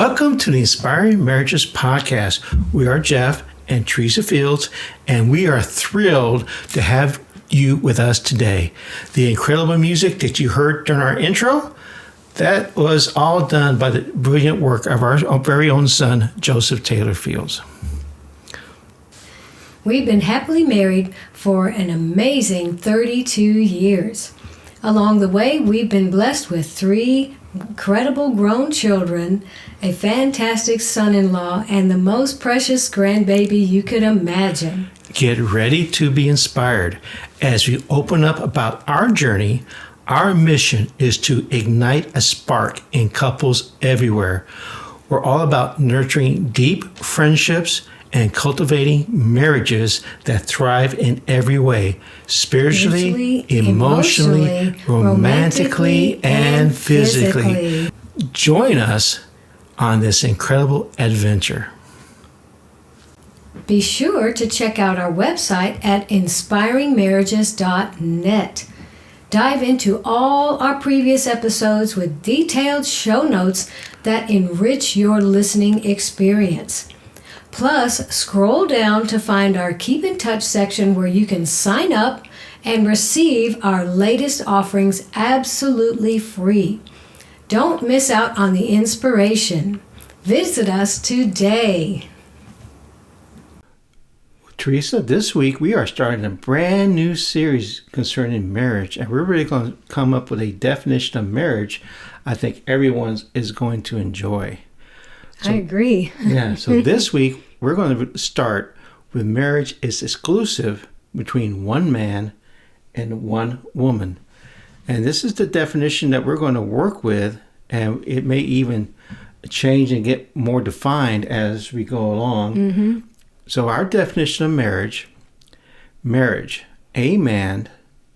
Welcome to the Inspiring Marriages Podcast. We are Jeff and Teresa Fields, and we are thrilled to have you with us today. The incredible music that you heard during our intro, that was all done by the brilliant work of our very own son, Joseph Taylor Fields. We've been happily married for an amazing 32 years. Along the way, we've been blessed with 3 incredible grown children, a fantastic son-in-law, and the most precious grandbaby you could imagine. Get ready to be inspired as we open up about our journey. Our mission is to ignite a spark in couples everywhere. We're all about nurturing deep friendships and cultivating marriages that thrive in every way, spiritually, emotionally, romantically, and physically. Join us on this incredible adventure. Be sure to check out our website at inspiringmarriages.net. Dive into all our previous episodes with detailed show notes that enrich your listening experience. Plus, scroll down to find our Keep in Touch section where you can sign up and receive our latest offerings absolutely free. Don't miss out on the inspiration. Visit us today. Teresa, this week we are starting a brand new series concerning marriage, and we're really going to come up with a definition of marriage I think everyone is going to enjoy. I agree. So this week we're going to start with marriage is exclusive between one man and one woman. And this is the definition that we're going to work with, and it may even change and get more defined as we go along. Mm-hmm. So our definition of marriage, a man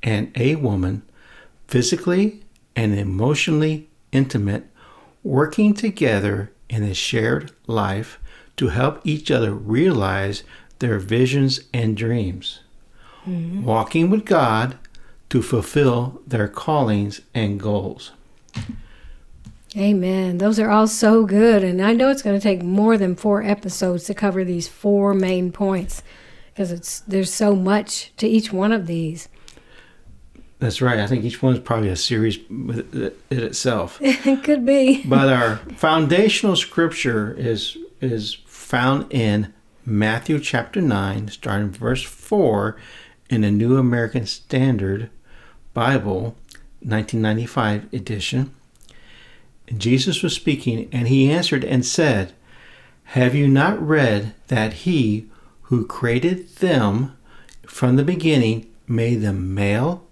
and a woman, physically and emotionally intimate, working together in a shared life to help each other realize their visions and dreams, walking with God to fulfill their callings and goals. Amen. Those are all so good. And I know it's going to take more than 4 episodes to cover these 4 main points because there's so much to each one of these. That's right. I think each one is probably a series with it itself. It could be. But our foundational scripture is found in Matthew chapter 9, starting verse 4 in the New American Standard Bible, 1995 edition. Jesus was speaking, and he answered and said, "Have you not read that he who created them from the beginning made them male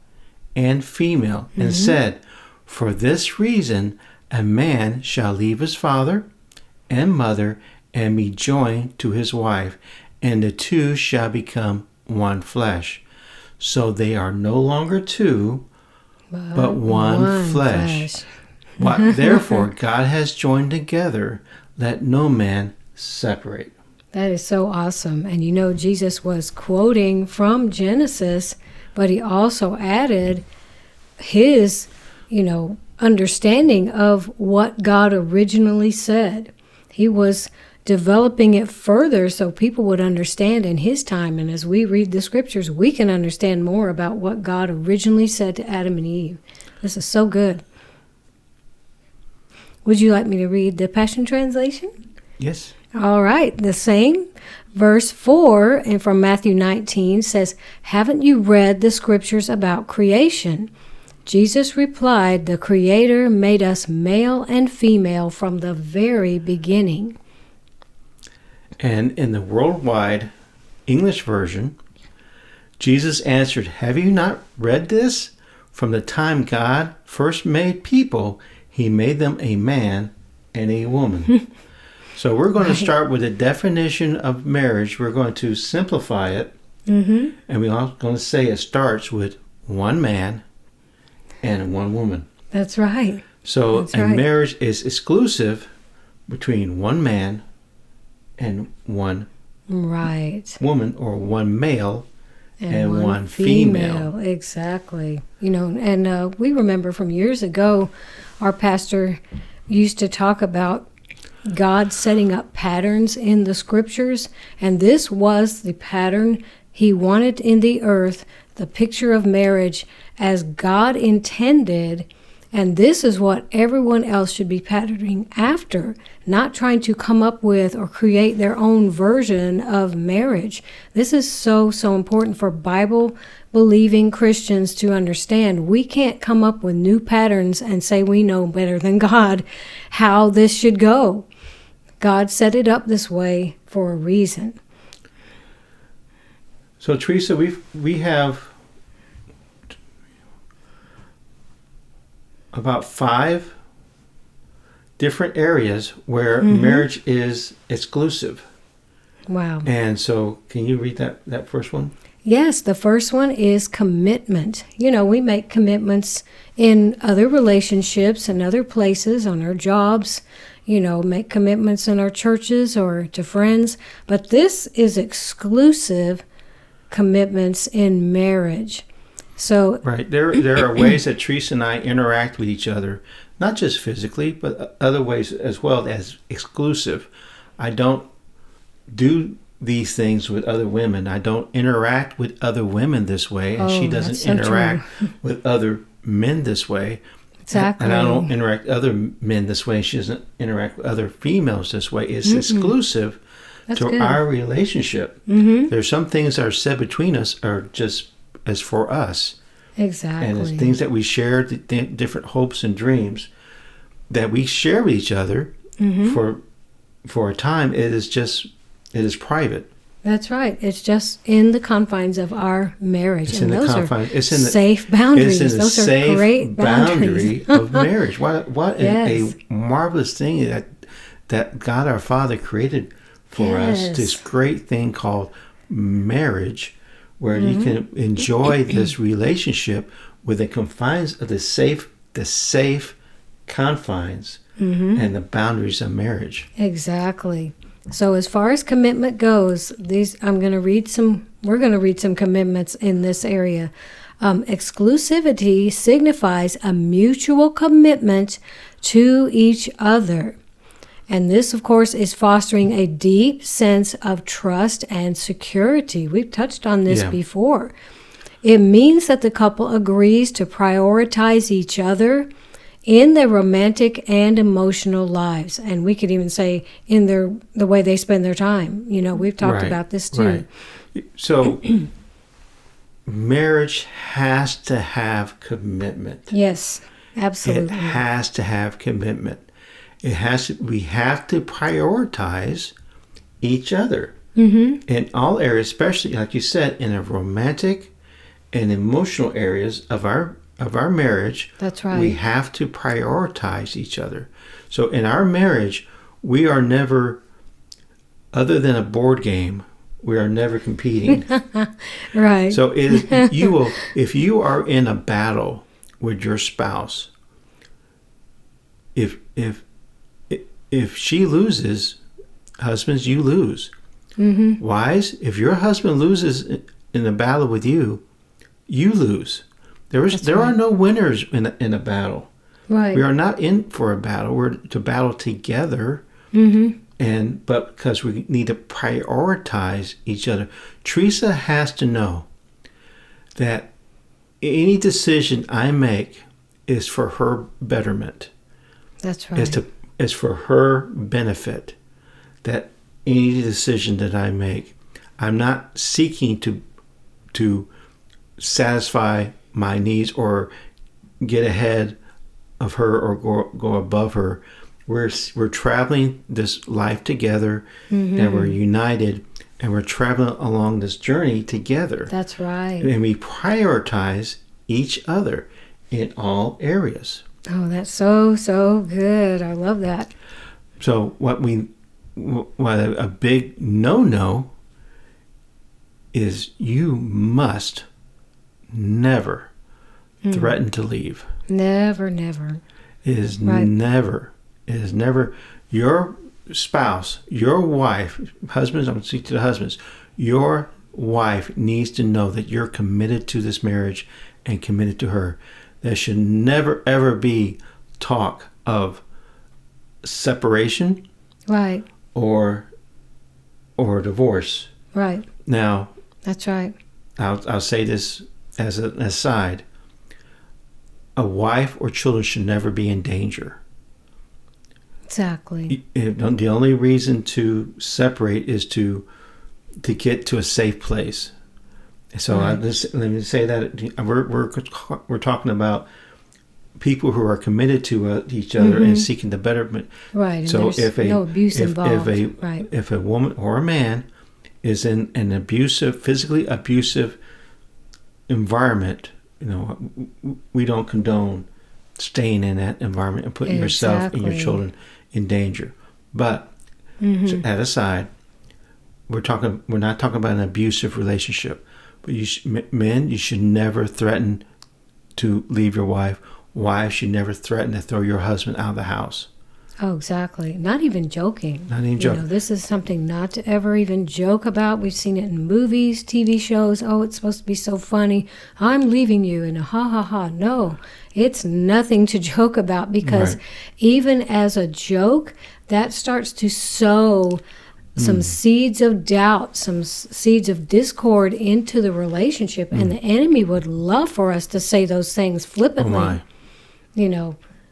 and female, and said, for this reason a man shall leave his father and mother and be joined to his wife, and the two shall become one flesh. So they are no longer two, but one flesh. What therefore God has joined together, let no man separate." That is so awesome. And you know, Jesus was quoting from Genesis, but he also added his, understanding of what God originally said. He was developing it further so people would understand in his time. And as we read the scriptures, we can understand more about what God originally said to Adam and Eve. This is so good. Would you like me to read the Passion Translation? Yes. All right, the same. Verse 4 and from Matthew 19 says, "Haven't you read the scriptures about creation?" Jesus replied, "The Creator made us male and female from the very beginning." And in the Worldwide English Version, Jesus answered, "Have you not read this? From the time God first made people, he made them a man and a woman." So we're going to start with the definition of marriage. We're going to simplify it. And we're going to say it starts with one man and one woman. That's right. So marriage is exclusive between one man and one woman, or one male and one female. Exactly. And we remember from years ago, our pastor used to talk about God setting up patterns in the scriptures, and this was the pattern he wanted in the earth, the picture of marriage as God intended, and this is what everyone else should be patterning after, not trying to come up with or create their own version of marriage. This is so, so important for Bible-believing Christians to understand. We can't come up with new patterns and say we know better than God how this should go. God set it up this way for a reason. So, Teresa, we have about 5 different areas where marriage is exclusive. Wow. And so, can you read that first one? Yes, the first one is commitment. You know, we make commitments in other relationships and other places, on our jobs, you know, make commitments in our churches or to friends. But this is exclusive commitments in marriage. So right, there are ways that Teresa and I interact with each other, not just physically, but other ways as well as exclusive. I don't do these things with other women. I don't interact with other women this way, and she doesn't so interact with other men this way. Exactly. And I don't interact with other men this way, and she doesn't interact with other females this way. It's exclusive to good. our relationship. There's some things that are said between us are just as for us. Exactly. And it's things that we share, different hopes and dreams that we share with each other for a time. It is private. That's right. It's just in the confines of our marriage. It's and in the those confines. are It's in the safe boundaries. It's in the Those safe are great boundaries. boundary of marriage. What Yes. a marvelous thing that God our Father created for us. Yes. This great thing called marriage, where you can enjoy this relationship with the confines of the safe confines and the boundaries of marriage. Exactly. So as far as commitment goes, we're going to read some commitments in this area. Exclusivity signifies a mutual commitment to each other. And this, of course, is fostering a deep sense of trust and security. We've touched on this before. It means that the couple agrees to prioritize each other in their romantic and emotional lives. And we could even say in the way they spend their time. You know, we've talked about this too. Right. So marriage has to have commitment. Yes, absolutely. It has to have commitment. We have to prioritize each other in all areas, especially like you said, in the romantic and emotional areas of our marriage. That's right. We have to prioritize each other. So in our marriage, we are never, other than a board game, we are never competing. Right. So if you are in a battle with your spouse, if she loses, husbands, you lose. Wives, if your husband loses in a battle with you, you lose. There are no winners in a battle. Right. We are not in for a battle. We're to battle together. But because we need to prioritize each other. Teresa has to know that any decision I make is for her betterment. That's right. It's for her benefit. That any decision that I make, I'm not seeking to satisfy my needs or get ahead of her or go above her. We're traveling this life together, and we're united, and we're traveling along this journey together. That's right. And we prioritize each other in all areas. Oh, that's so good. I love that. So what a big no is you must never threaten to leave. Never. It is never your spouse, your wife, husbands, I'm going to speak to the husbands, your wife needs to know that you're committed to this marriage and committed to her. There should never, ever be talk of separation Right. or divorce. Right. Now, That's right. I'll say this as an aside. A wife or children should never be in danger. Exactly. The only reason to separate is to get to a safe place. So Right. let me say that we're talking about people who are committed to each other and seeking the betterment. Right. And So there's no abuse involved. Right. if a woman or a man is in an abusive, physically abusive environment, we don't condone staying in that environment and putting yourself and your children in danger. But so that aside, we're not talking about an abusive relationship. But men, you should never threaten to leave your wife. Wives should never threaten to throw your husband out of the house. Oh, exactly. Not even joking. Not even joking. This is something not to ever even joke about. We've seen it in movies, TV shows. Oh, it's supposed to be so funny. I'm leaving you, and ha ha ha. No, it's nothing to joke about, because even as a joke, that starts to sow some seeds of doubt, some seeds of discord into the relationship, and the enemy would love for us to say those things flippantly. Oh my.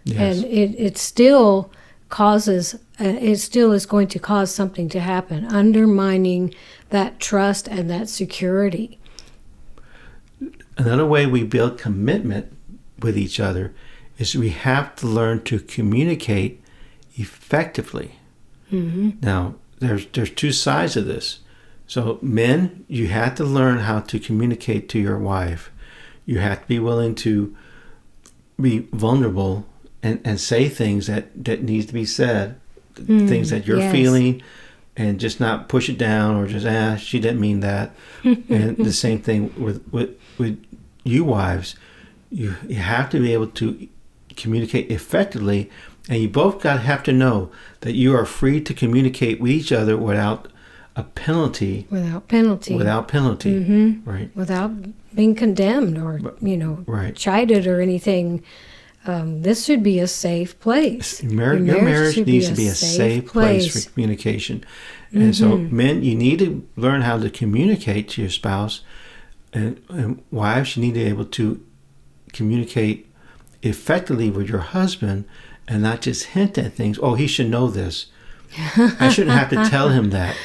Yes. And it still causes, it still is going to cause something to happen, undermining that trust and that security. Another way we build commitment with each other is we have to learn to communicate effectively. Now, there's two sides of this. So men, you have to learn how to communicate to your wife. You have to be willing to be vulnerable and say things that needs to be said, things that you're feeling, and just not push it down or just, she didn't mean that. And the same thing with you wives. You have to be able to communicate effectively, and you both have to know that you are free to communicate with each other without a penalty. Without penalty. Right. Without being condemned or, chided or anything. This should be a safe place. Your marriage needs to be a safe place for communication. And so, men, you need to learn how to communicate to your spouse. And wives, you need to be able to communicate effectively with your husband and not just hint at things. Oh, he should know this. I shouldn't have to tell him that.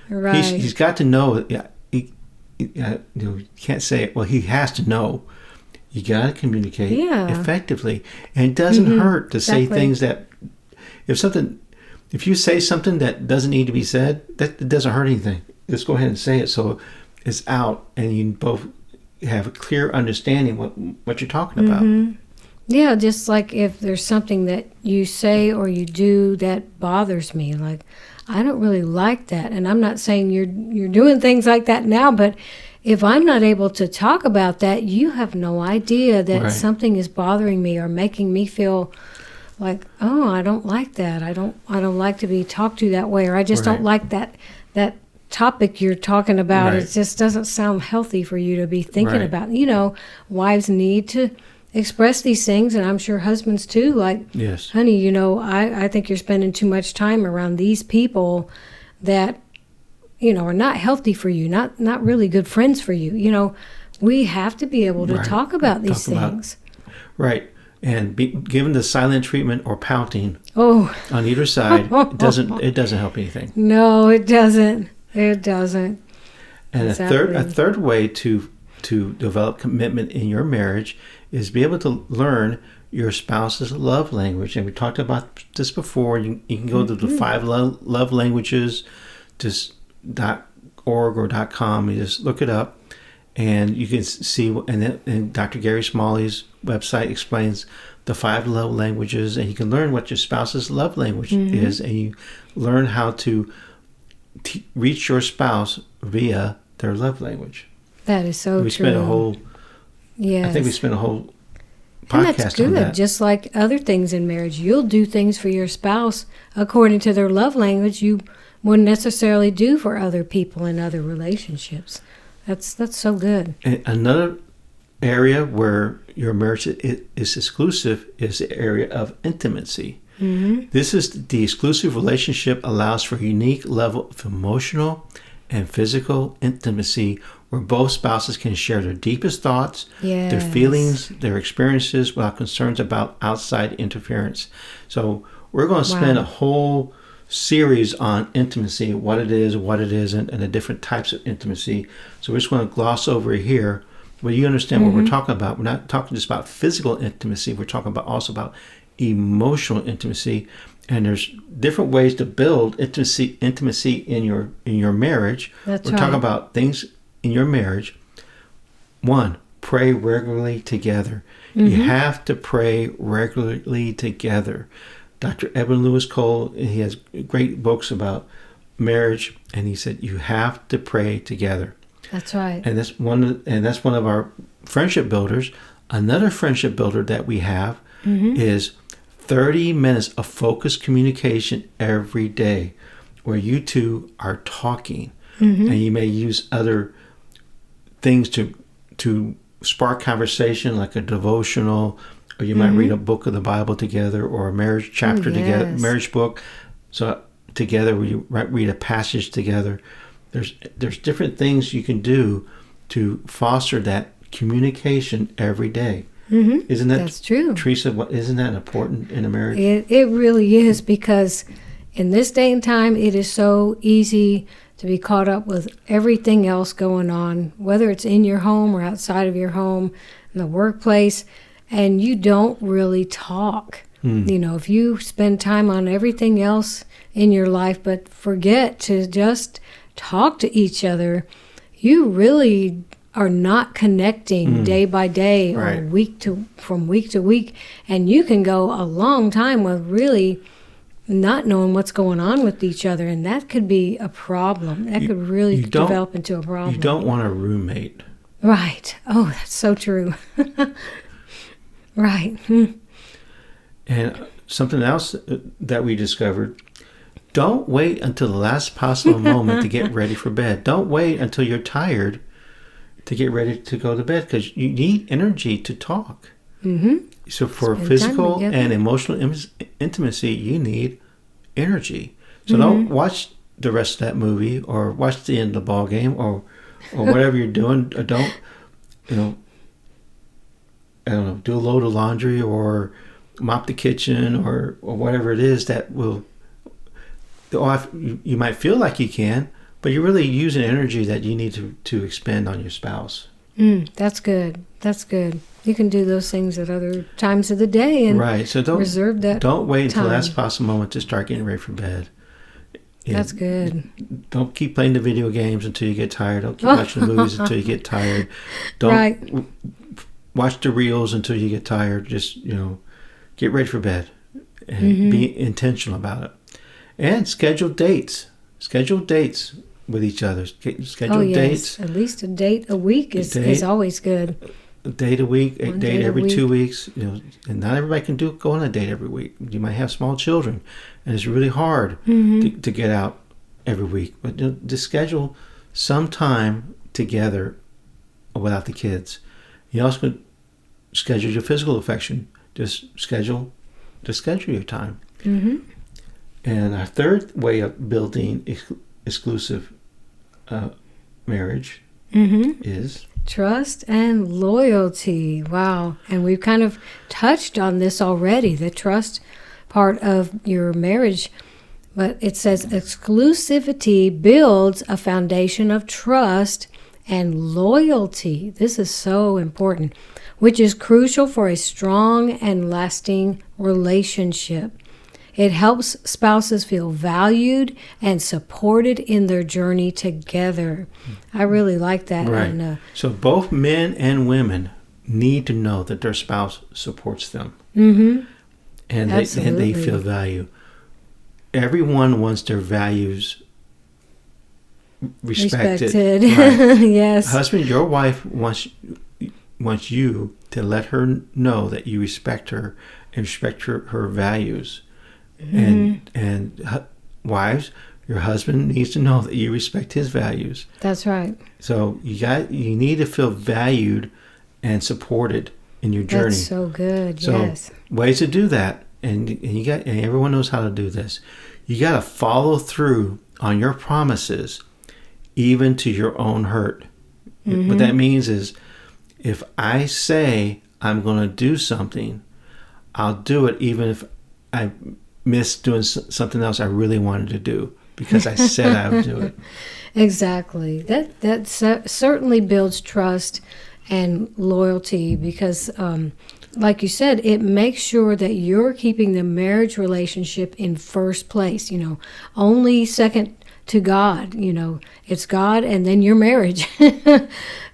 Right. He's got to know. You can't say it. Well, he has to know. You got to communicate effectively. And it doesn't hurt to say things that, if you say something that doesn't need to be said, that doesn't hurt anything. Just go ahead and say it so it's out and you both have a clear understanding what you're talking about. Yeah, just like if there's something that you say or you do that bothers me, like, I don't really like that. And I'm not saying you're doing things like that now, but if I'm not able to talk about that, you have no idea that something is bothering me or making me feel like, oh, I don't like that. I don't like to be talked to that way, or I just don't like that topic you're talking about. It just doesn't sound healthy for you to be thinking about. Wives need to express these things, and I'm sure husbands too. Like, honey, I think you're spending too much time around these people that are not healthy for you, not really good friends for you. We have to be able to talk about these things. And be given the silent treatment or pouting on either side, it doesn't help anything. No, it doesn't. It doesn't. And a third way to develop commitment in your marriage is be able to learn your spouse's love language. And we talked about this before. You can go to the 5 love languages, just .org or .com. You just look it up, and you can see. And Dr. Gary Smalley's website explains the 5 love languages, and you can learn what your spouse's love language is, and you learn how to reach your spouse via their love language. That is so true. I think we spent a whole podcast on that. And that's good. Just like other things in marriage, you'll do things for your spouse according to their love language you wouldn't necessarily do for other people in other relationships. That's so good. And another area where your marriage is exclusive is the area of intimacy. This is the exclusive relationship allows for a unique level of emotional and physical intimacy where both spouses can share their deepest thoughts, their feelings, their experiences without concerns about outside interference. So we're going to spend a whole series on intimacy, what it is, and the different types of intimacy. So we're just going to gloss over here. But you understand what we're talking about. We're not talking just about physical intimacy. We're talking about also about emotional intimacy. And there's different ways to build intimacy in your marriage. We're talking about things in your marriage. 1, pray regularly together. You have to pray regularly together. Dr. Edwin Lewis Cole, he has great books about marriage, and he said you have to pray together. That's right. And that's one of our friendship builders. Another friendship builder that we have is 30 minutes of focused communication every day, where you two are talking, and you may use other things to spark conversation, like a devotional, or you might read a book of the Bible together, or a marriage chapter together, marriage book. So together, where you read a passage together. There's different things you can do to foster that communication every day. Isn't that That's true, Teresa? Isn't that important in a marriage? It really is, because in this day and time, it is so easy to be caught up with everything else going on, whether it's in your home or outside of your home, in the workplace, and you don't really talk. You know, if you spend time on everything else in your life but forget to just talk to each other, you really are not connecting day by day or from week to week, and you can go a long time with really not knowing what's going on with each other, and that could be a problem. That could really develop into a problem. You don't want a roommate. Right. Oh, that's so true. Right. And something else that we discovered: don't wait until the last possible moment to get ready for bed. Don't wait until you're tired to get ready to go to bed, because you need energy to talk. So for physical and emotional intimacy, you need energy. So don't watch the rest of that movie, or watch the end of the ball game, or whatever you're doing. Or don't, do a load of laundry, or mop the kitchen, or whatever it is that will. You might feel like you can, but you're really using energy that you need to expend on your spouse. That's good. That's good. You can do those things at other times of the day and reserve that. Don't wait until the last possible moment to start getting ready for bed. That's good. Don't keep playing the video games until you get tired. Don't keep watching the movies until you get tired. Don't watch the reels until you get tired. Just, get ready for bed and be intentional about it. And schedule dates. Schedule dates with each other. Schedule dates. At least a date a week is always good. A date a week, a date every 2 weeks. And not everybody can go on a date every week. You might have small children, and it's really hard to get out every week. But just schedule some time together without the kids. You also could schedule your physical affection. Just schedule your time. And our third way of building exclusive marriage is trust and loyalty. Wow. And we've kind of touched on this already, the trust part of your marriage. But it says exclusivity builds a foundation of trust and loyalty. This is so important, which is crucial for a strong and lasting relationship. It helps spouses feel valued and supported in their journey together. I really like that. Right. And, so both men and women need to know that their spouse supports them. And they feel value. Everyone wants their values respected. Right. Yes. Husband, your wife wants you to let her know that you respect her and respect her values. And wives, your husband needs to know that you respect his values. That's right. So you need to feel valued and supported in your journey. That's so good. So yes. Ways to do that and everyone knows how to do this. You got to follow through on your promises, even to your own hurt. What that means is, if I say I'm going to do something, I'll do it even if I miss doing something else I really wanted to do, because I said I would do it. Exactly. That certainly builds trust and loyalty, because like you said, it makes sure that you're keeping the marriage relationship in first place, only second to God. It's God and then your marriage,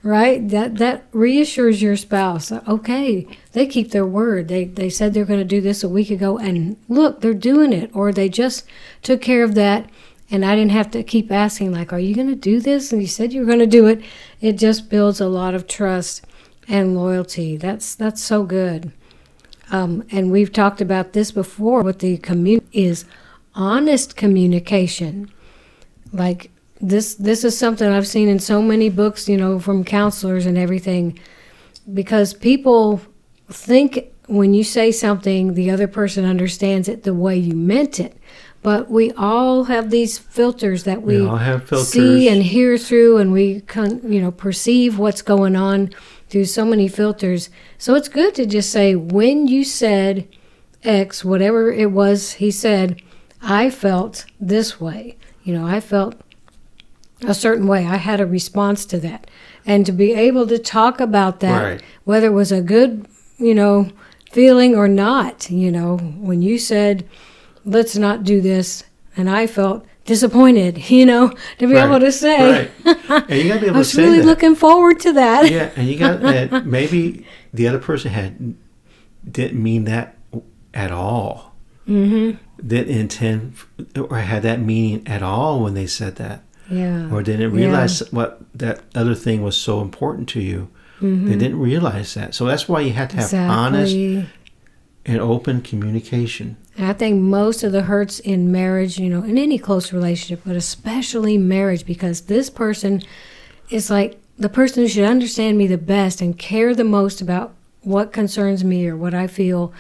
right? That reassures your spouse. Okay, they keep their word. They said they're going to do this a week ago, and look, they're doing it. Or they just took care of that, and I didn't have to keep asking, like, are you going to do this? And you said you were going to do it. It just builds a lot of trust and loyalty. That's so good. And we've talked about this before. What the community is honest communication. Like this is something I've seen in so many books, from counselors and everything, because people think when you say something, the other person understands it the way you meant it. But we all have these filters that we all have filters. See and hear through, and we perceive what's going on through so many filters. So it's good to just say, when you said X, whatever it was he said, I felt this way. I felt a certain way. I had a response to that. And to be able to talk about that, right, whether it was a good, feeling or not, when you said, let's not do this, and I felt disappointed, to be able to say, right. And you got to be able I was to say really that. looking forward to that. Yeah, and you got that. Maybe the other person didn't mean that at all. Mm-hmm. Didn't intend or had that meaning at all when they said that. Yeah. Or didn't realize what that other thing was so important to you. Mm-hmm. They didn't realize that. So that's why you have to have honest and open communication. And I think most of the hurts in marriage, in any close relationship, but especially marriage, because this person is like the person who should understand me the best and care the most about what concerns me or what I feel.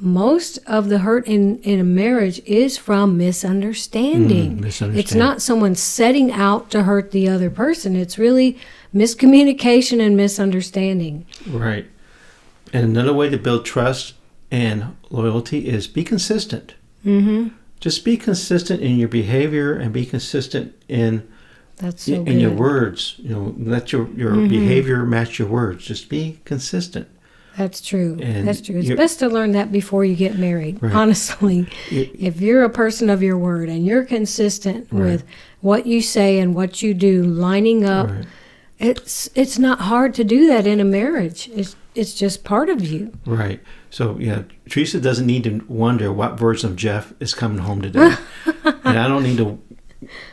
Most of the hurt in a marriage is from misunderstanding. It's not someone setting out to hurt the other person. It's really miscommunication and misunderstanding. Right. And another way to build trust and loyalty is be consistent. Mm-hmm. Just be consistent in your behavior and be consistent in your words. Let your behavior match your words. Just be consistent. That's true. That's true. It's best to learn that before you get married, right. Honestly. If you're a person of your word and you're consistent right. with what you say and what you do, lining up, right. it's not hard to do that in a marriage. It's just part of you. Right. So, Teresa doesn't need to wonder what version of Jeff is coming home today. And I don't need to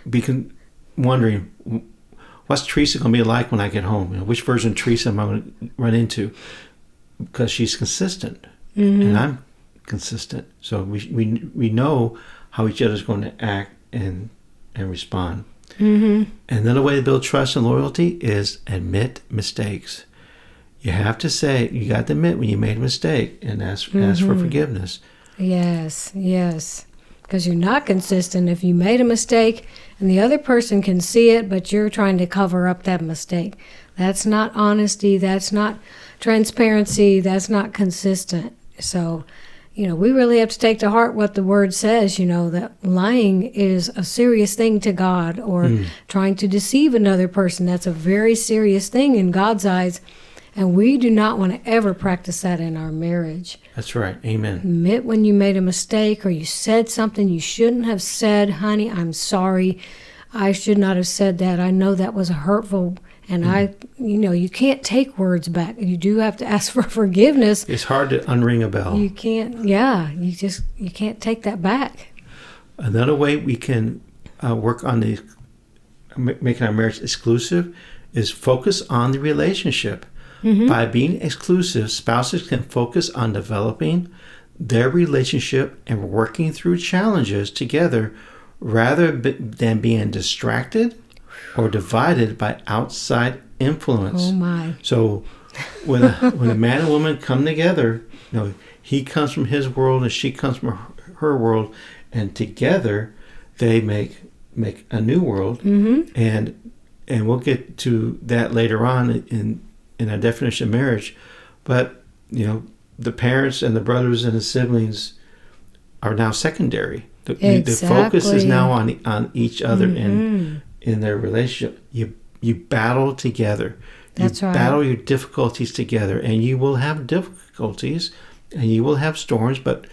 be wondering, what's Teresa going to be like when I get home? Which version of Teresa am I going to run into? Because she's consistent, mm-hmm. and I'm consistent. So we know how each other's going to act and respond. Mm-hmm. Another way to build trust and loyalty is admit mistakes. You have to say, you got to admit when you made a mistake and ask for forgiveness. Yes. Because you're not consistent if you made a mistake and the other person can see it, but you're trying to cover up that mistake. That's not honesty. That's not transparency. That's not consistent. So, we really have to take to heart what the word says, that lying is a serious thing to God, or trying to deceive another person. That's a very serious thing in God's eyes. And we do not want to ever practice that in our marriage. That's right. Amen. Admit when you made a mistake or you said something you shouldn't have said. Honey, I'm sorry. I should not have said that. I know that was hurtful. And you can't take words back. You do have to ask for forgiveness. It's hard to unring a bell. You can't, you can't take that back. Another way we can work on making our marriage exclusive is focus on the relationship. Mm-hmm. By being exclusive, spouses can focus on developing their relationship and working through challenges together rather than being distracted or divided by outside influence. Oh my. So when a man and woman come together, He comes from his world and she comes from her world, and together they make a new world. And we'll get to that later on in our definition of marriage. But the parents and the brothers and the siblings are now secondary. The focus is now on each other in their relationship. You battle together. That's right. Battle your difficulties together, and you will have difficulties and you will have storms, but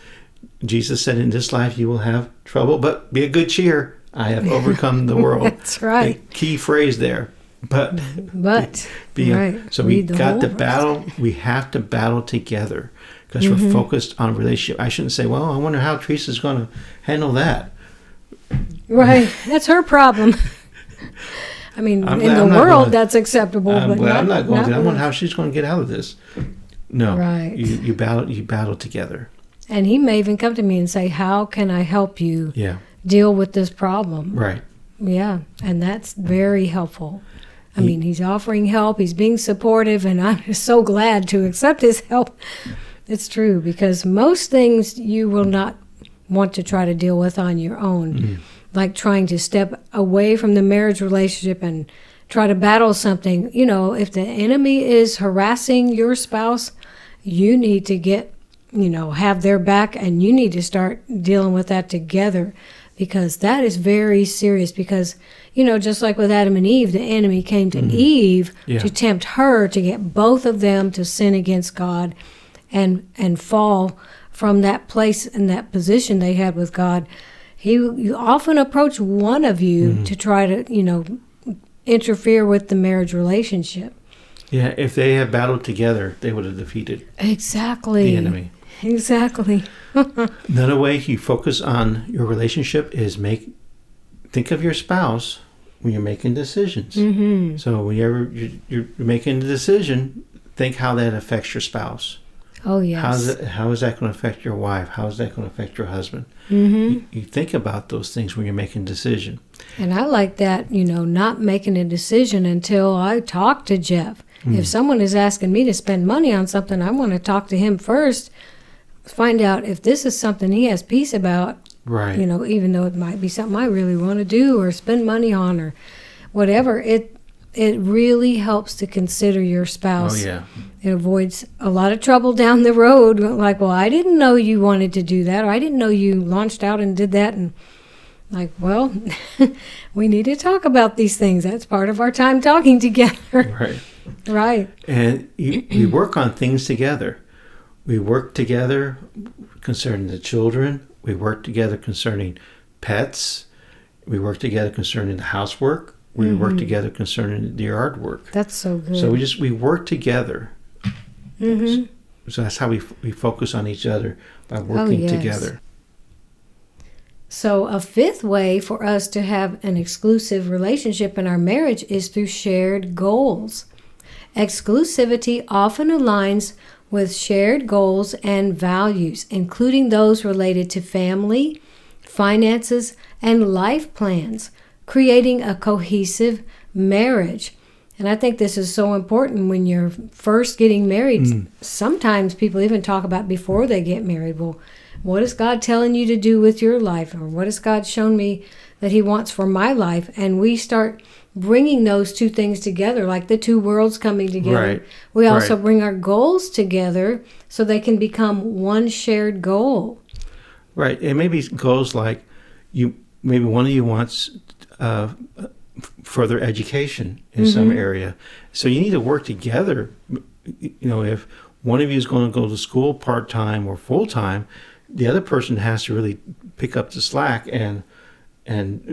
Jesus said in this life you will have trouble, but be of good cheer. I have overcome the world. That's right. The key phrase there. But right. So we got to battle. We have to battle together because we're focused on relationship. I shouldn't say, well, I wonder how Teresa's going to handle that. Right. That's her problem. I mean, in the world, that's acceptable. I'm not going to. I not wonder how she's going to get out of this. No. Right. You battle together. And he may even come to me and say, how can I help you deal with this problem? Right. Yeah. And that's very helpful. I mean, he's offering help. He's being supportive. And I'm just so glad to accept his help. It's true. Because most things you will not want to try to deal with on your own. Like trying to step away from the marriage relationship and try to battle something. If the enemy is harassing your spouse, you need to have their back, and you need to start dealing with that together, because that is very serious. Because, just like with Adam and Eve, the enemy came to Eve to tempt her to get both of them to sin against God and fall from that place and that position they had with God. You often approach one of you to try to, interfere with the marriage relationship. Yeah, if they had battled together, they would have defeated the enemy. Exactly. Another way you focus on your relationship is think of your spouse when you're making decisions. So whenever you're making a decision, think how that affects your spouse. Oh, yes. How is that going to affect your wife? How is that going to affect your husband? You think about those things when you're making a decision. And I like that, not making a decision until I talk to Jeff. If someone is asking me to spend money on something, I want to talk to him first, find out if this is something he has peace about. Right. Even though it might be something I really want to do or spend money on or whatever. It really helps to consider your spouse. Oh, yeah. It avoids a lot of trouble down the road. Like, well, I didn't know you wanted to do that, or I didn't know you launched out and did that. And like, well, we need to talk about these things. That's part of our time talking together. Right. Right. And we work on things together. We work together concerning the children. We work together concerning pets. We work together concerning the housework. We work together concerning the yard work. That's so good. So we work together. So that's how we focus on each other, by working together. So a fifth way for us to have an exclusive relationship in our marriage is through shared goals. Exclusivity often aligns with shared goals and values, including those related to family, finances, and life plans, creating a cohesive marriage. And I think this is so important when you're first getting married. Sometimes people even talk about before they get married. Well, what is God telling you to do with your life? Or what has God shown me that he wants for my life? And we start bringing those two things together, like the two worlds coming together. Right. We also bring our goals together so they can become one shared goal. Right. And maybe goals like maybe one of you wants further education in some area. So you need to work together. If one of you is going to go to school part-time or full-time, the other person has to really pick up the slack and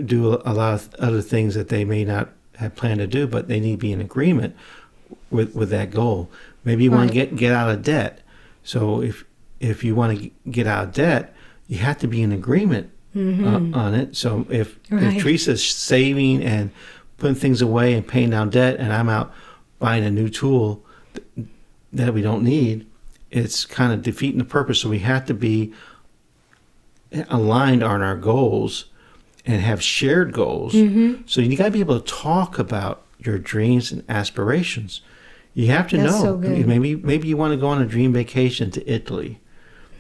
do a lot of other things that they may not have planned to do, but they need to be in agreement with that goal. Maybe you want to get out of debt. So if you want to get out of debt, you have to be in agreement on it. So if Teresa's saving and putting things away and paying down debt, and I'm out buying a new tool that we don't need, it's kind of defeating the purpose. So we have to be aligned on our goals and have shared goals. So you got to be able to talk about your dreams and aspirations. You have to know. So good. Maybe you want to go on a dream vacation to Italy.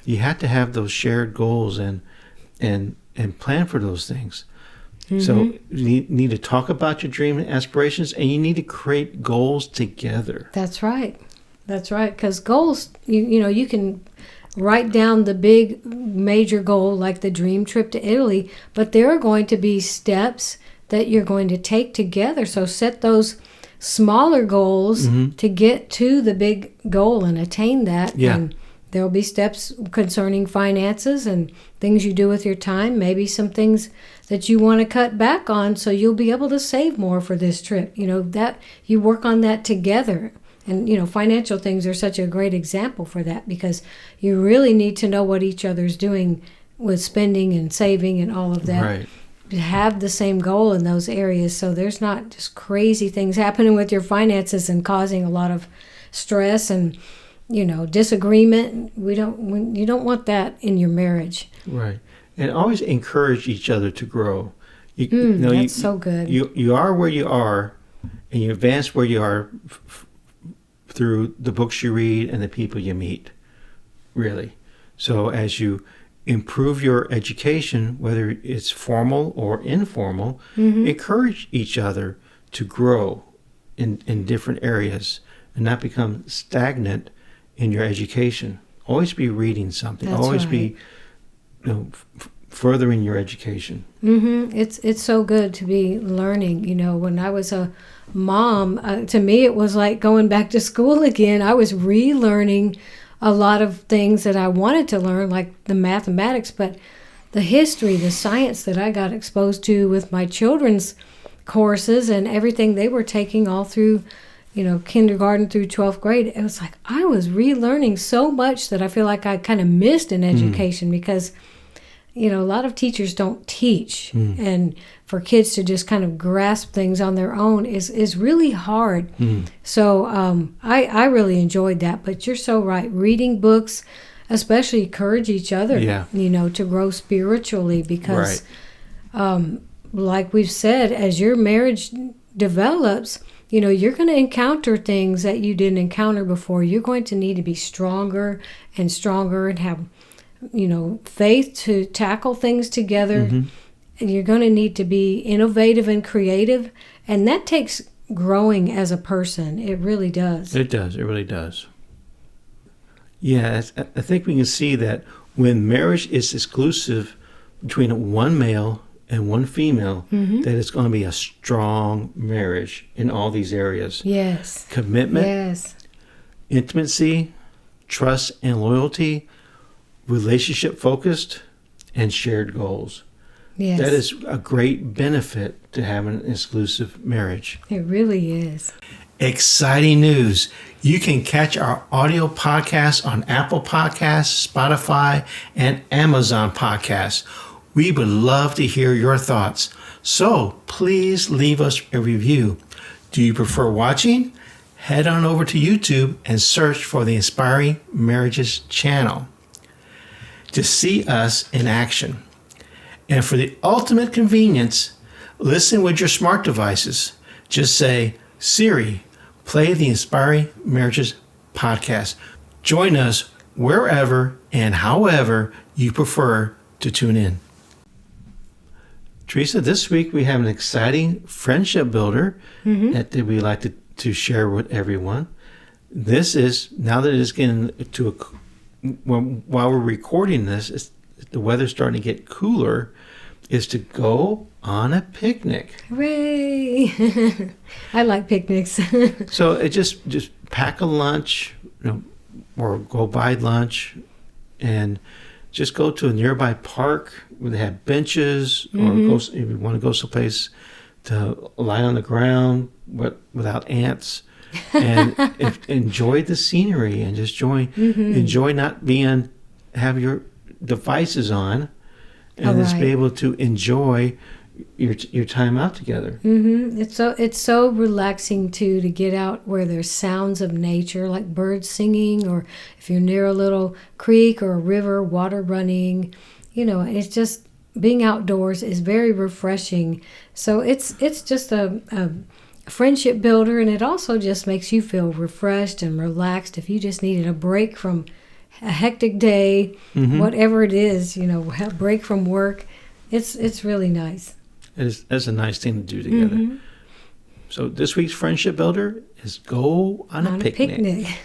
You have to have those shared goals and plan for those things. So you need to talk about your dream and aspirations, and you need to create goals together. That's right. That's right. Because goals, you can write down the big major goal like the dream trip to Italy, but there are going to be steps that you're going to take together. So set those smaller goals to get to the big goal and attain that. Yeah. And there'll be steps concerning finances and things you do with your time, maybe some things that you want to cut back on so you'll be able to save more for this trip. That you work on that together. And, financial things are such a great example for that, because you really need to know what each other's doing with spending and saving and all of that. Right. To have the same goal in those areas, so there's not just crazy things happening with your finances and causing a lot of stress and disagreement. You don't want that in your marriage. Right. And always encourage each other to grow. That's so good. You are where you are, and you advance where you are through the books you read and the people you meet, really. So as you improve your education, whether it's formal or informal, encourage each other to grow in different areas and not become stagnant in your education. Always be reading something. That's always right. be furthering your education. It's so good to be learning. When I was a mom, to me it was like going back to school again. I was relearning a lot of things that I wanted to learn, like the mathematics, but the history, the science that I got exposed to with my children's courses and everything they were taking all through, kindergarten through 12th grade. It was like I was relearning so much that I feel like I kind of missed in education because a lot of teachers don't teach, and for kids to just kind of grasp things on their own is really hard. So I really enjoyed that. But you're so right. Reading books, especially, encourage each other, to grow spiritually, because like we've said, as your marriage develops, you're going to encounter things that you didn't encounter before. You're going to need to be stronger and stronger and have faith to tackle things together. And you're going to need to be innovative and creative. And that takes growing as a person. It really does. It does. It really does. Yeah, I think we can see that when marriage is exclusive between one male and one female, that it's going to be a strong marriage in all these areas. Yes. Commitment. Yes. Intimacy, trust and loyalty, relationship focused, and shared goals. Yes. That is a great benefit to having an exclusive marriage. It really is. Exciting news. You can catch our audio podcast on Apple Podcasts, Spotify, and Amazon Podcasts. We would love to hear your thoughts. So please leave us a review. Do you prefer watching? Head on over to YouTube and search for the Inspiring Marriages channel to see us in action. And for the ultimate convenience, listen with your smart devices. Just say, Siri, play the Inspiring Marriages podcast. Join us wherever and however you prefer to tune in. Teresa, this week we have an exciting friendship builder that we'd like to share with everyone. This is, now that it's getting to while we're recording this, the weather's starting to get cooler, is to go on a picnic. Hooray! I like picnics. So it just pack a lunch, or go buy lunch, and just go to a nearby park where they have benches, or go, if you want to go someplace to lie on the ground without ants, and enjoy the scenery and just enjoy not have your devices on, and just be able to enjoy your time out together. It's so relaxing too, to get out where there's sounds of nature, like birds singing, or if you're near a little creek or a river, water running. It's just, being outdoors is very refreshing. So it's just a friendship builder, and it also just makes you feel refreshed and relaxed if you just needed a break from a hectic day, whatever it is, have a break from work. It's really nice. It's a nice thing to do together. So this week's Friendship Builder is go on a picnic.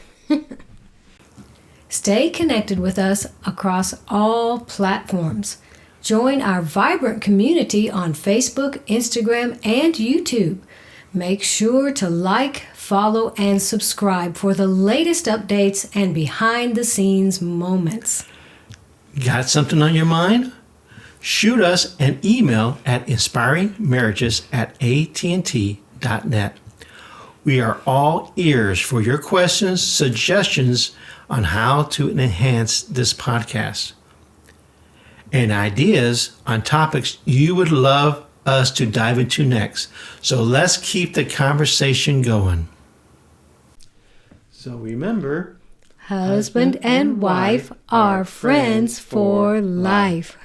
Stay connected with us across all platforms. Join our vibrant community on Facebook, Instagram, and YouTube. Make sure to like, follow, and subscribe for the latest updates and behind-the-scenes moments. Got something on your mind? Shoot us an email at inspiringmarriages@att.net. We are all ears for your questions, suggestions on how to enhance this podcast, and ideas on topics you would love us to dive into next. So let's keep the conversation going. So remember, Husband and wife are friends for life.